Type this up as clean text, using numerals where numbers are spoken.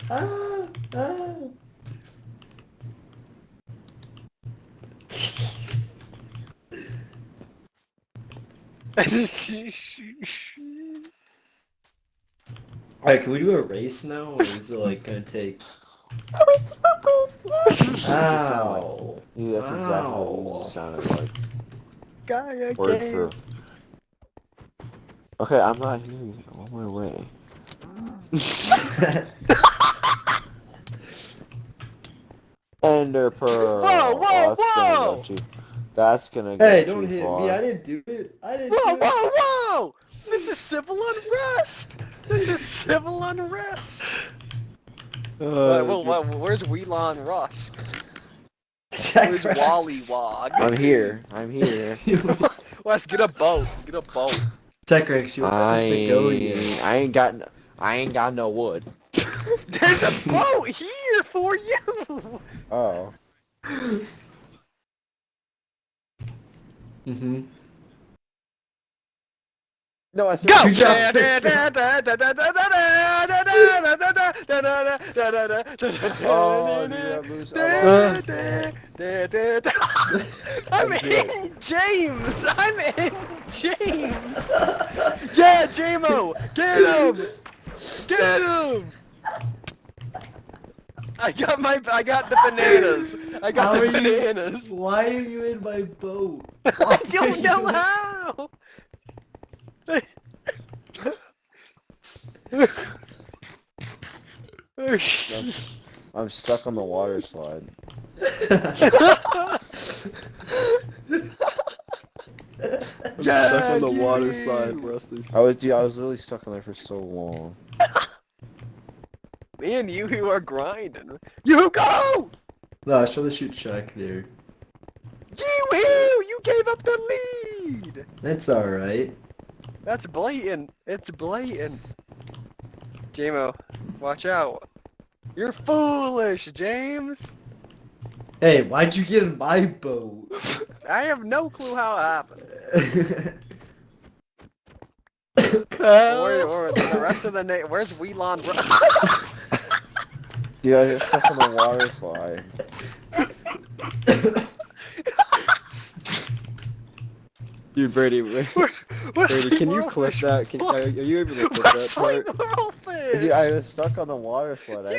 Ah! Ah! Alright, can we do a race now, or is it like gonna take... Ow! Yeah, that's exactly what you Ow! just sounded like. Gaia Word game. for. Okay, I'm not hearing you. I'm on my way. Ender Pearl. Whoa, whoa, Oh, that's gonna whoa! go too. That's gonna go Hey, too don't hit far. me, I didn't do it! I didn't Whoa, do it! whoa, whoa! This is civil unrest! This is civil unrest! Where's Wheelon Rusk? Where's Wallywog? I'm here. I'm here. Wes, get a boat. Get a boat. Techrex, you I ain't got no wood. There's a boat here for you! Oh. Mm-hmm. No, I think. Go! Good job. Oh, dude, I lose. I'm in James! I'm in James! Yeah, JMO! Get him! Get him! I got the bananas! I got How the are you- bananas! Why are you in my boat? I don't know how! I'm stuck on the water slide. Stuck on the water slide, Rusty. I was really stuck on there for so long. Me and you are grinding. You go! No, show the shoot Chuck there. You gave up the lead! That's alright. That's blatant. It's blatant. JMO, watch out. You're foolish, James! Hey, why'd you get in my boat? I have no clue how it happened. Or the rest of the name. Where's Wheelon? Dude, I got stuck on the water slide. Dude, Brady, Where's Brady, can you Whirlfish? clip that? Are you able to clip Where's that part? Whirlfish? Dude, I was stuck on the water slide.